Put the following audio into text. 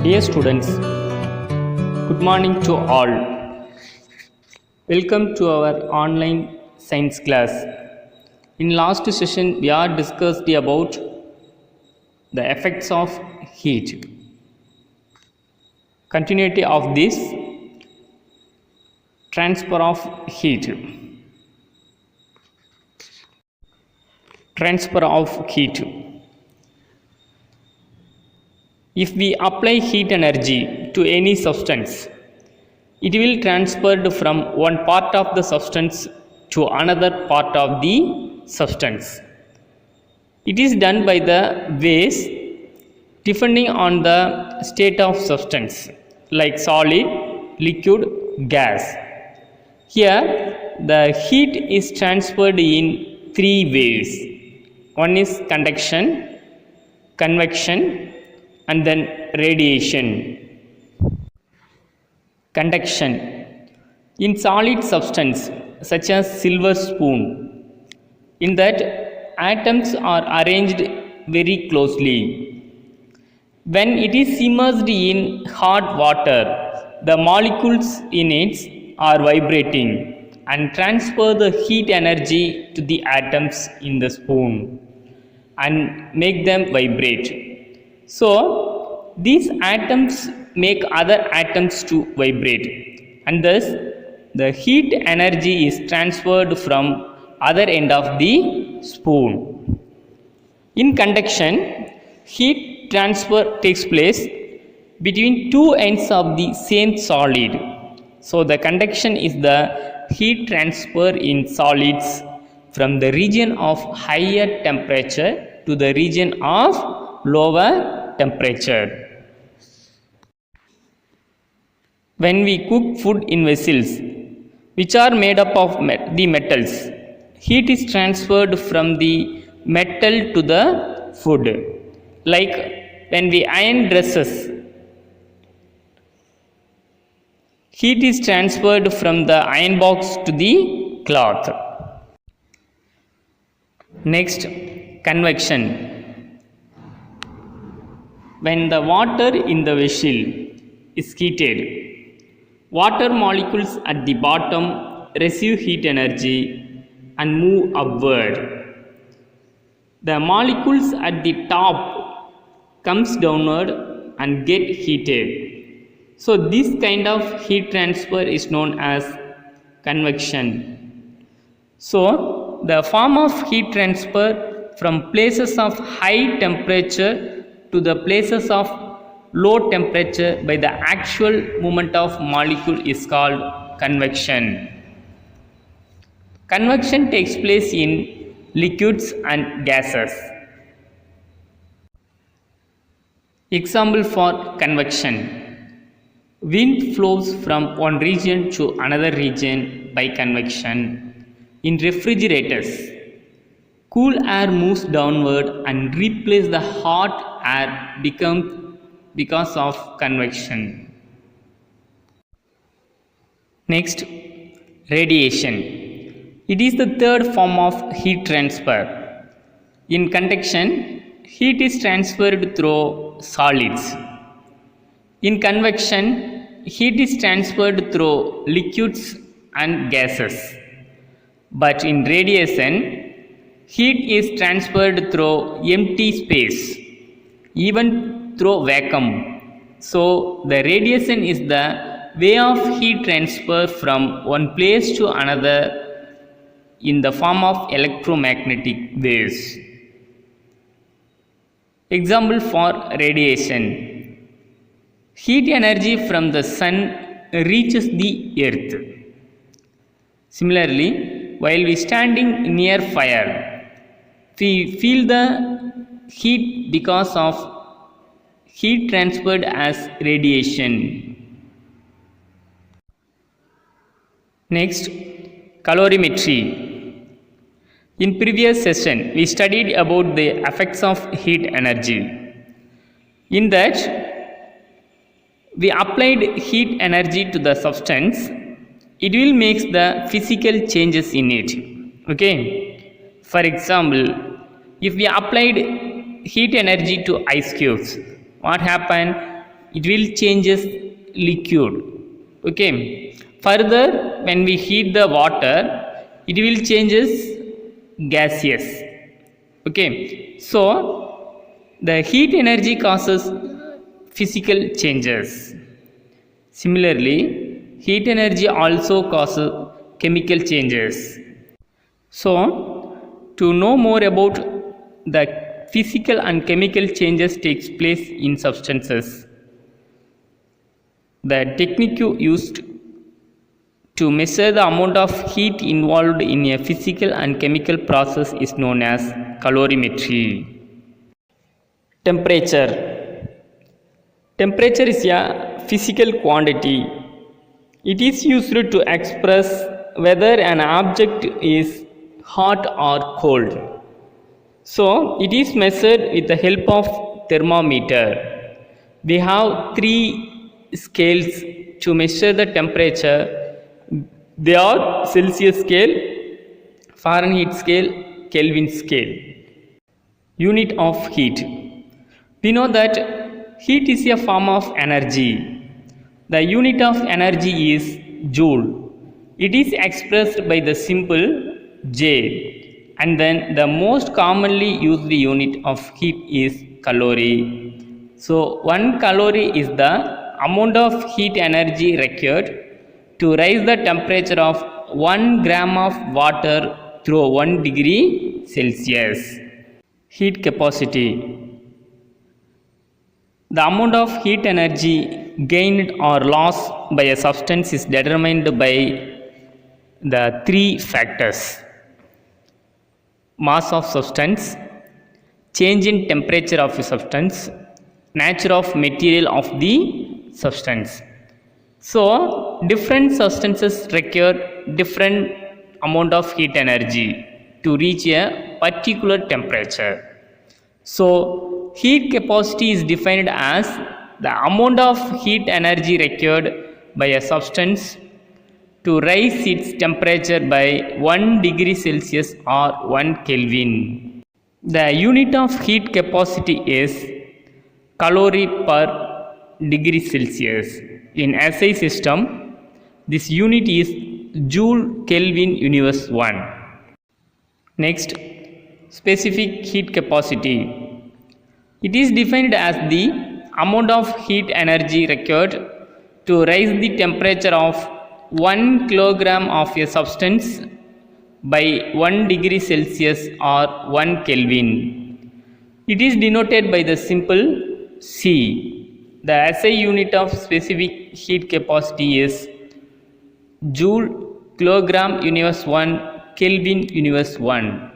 Dear students, good morning to all. Welcome to our online science class. In last session, we are discussed about the effects of heat. Continuity of this transfer of heat. Transfer of heat. If we apply heat energy to any substance, it will transferred from one part of the substance to another part of the substance. It is done by the ways depending on the state of substance, like solid, liquid, gas. Here the heat is transferred in three ways. One is conduction, convection, and then radiation. Conduction. In solid substance such as silver spoon, in that atoms are arranged very closely. When it is immersed in hot water, the molecules in it are vibrating and transfer the heat energy to the atoms in the spoon and make them vibrate. So these atoms make other atoms to vibrate, and thus the heat energy is transferred from other end of the spoon. In conduction, heat transfer takes place between two ends of the same solid. So the conduction is the heat transfer in solids from the region of higher temperature to the region of lower temperature. When we cook food in vessels which are made up of the metals, heat is transferred from the metal to the food. Like when we iron dresses, heat is transferred from the iron box to the cloth. Next, convection. When the water in the vessel is heated, water molecules at the bottom receive heat energy and move upward. The molecules at the top comes downward and get heated. So this kind of heat transfer is known as convection. So the form of heat transfer from places of high temperature to the places of low temperature by the actual movement of molecule is called convection. Convection takes place in liquids and gases. Example for convection: wind flows from one region to another region by convection. In refrigerators, cool air moves downward and replaces the hot air because of convection. Next, radiation. It is the third form of heat transfer. In conduction, heat is transferred through solids. In convection, heat is transferred through liquids and gases. But in radiation, heat is transferred through empty space, even through vacuum. So the radiation is the way of heat transfer from one place to another in the form of electromagnetic waves. Example for radiation: heat energy from the sun reaches the earth. Similarly, while we standing near fire, we feel the heat because of heat transferred as radiation. Next, calorimetry. In previous session, we studied about the effects of heat energy. In that, we applied heat energy to the substance. It will make the physical changes in it. Okay. For example, if we applied heat energy to ice cubes, what happened? it will changes liquid. Okay, further when we heat the water, it will changes gaseous. Okay, so the heat energy causes physical changes. Similarly, heat energy also causes chemical changes. So to know more about the physical and chemical changes takes place in substances, the technique used to measure the amount of heat involved in a physical and chemical process is known as calorimetry. Temperature. Temperature is a physical quantity. It is used to express whether an object is hot or cold. So it is measured with the help of thermometer. We have three scales to measure the temperature. They are Celsius scale, Fahrenheit scale, Kelvin scale. Unit of heat. We know that heat is a form of energy. The unit of energy is joule. It is expressed by the symbol J, and then the most commonly used unit of heat is calorie. So 1 calorie is the amount of heat energy required to raise the temperature of 1 gram of water through 1 degree Celsius. Heat capacity. The amount of heat energy gained or lost by a substance is determined by the 3 factors: mass of substance, change in temperature of a substance, nature of material of the substance. So different substances require different amount of heat energy to reach a particular temperature. So heat capacity is defined as the amount of heat energy required by a substance to raise its temperature by 1 degree Celsius or 1 Kelvin. The unit of heat capacity is calorie per degree Celsius. In SI system, this unit is Joule Kelvin universe 1. Next, specific heat capacity. It is defined as the amount of heat energy required to raise the temperature of 1 kilogram of a substance by 1 degree Celsius or 1 Kelvin. It is denoted by the symbol C. The SI unit of specific heat capacity is Joule kilogram universe 1 Kelvin universe 1.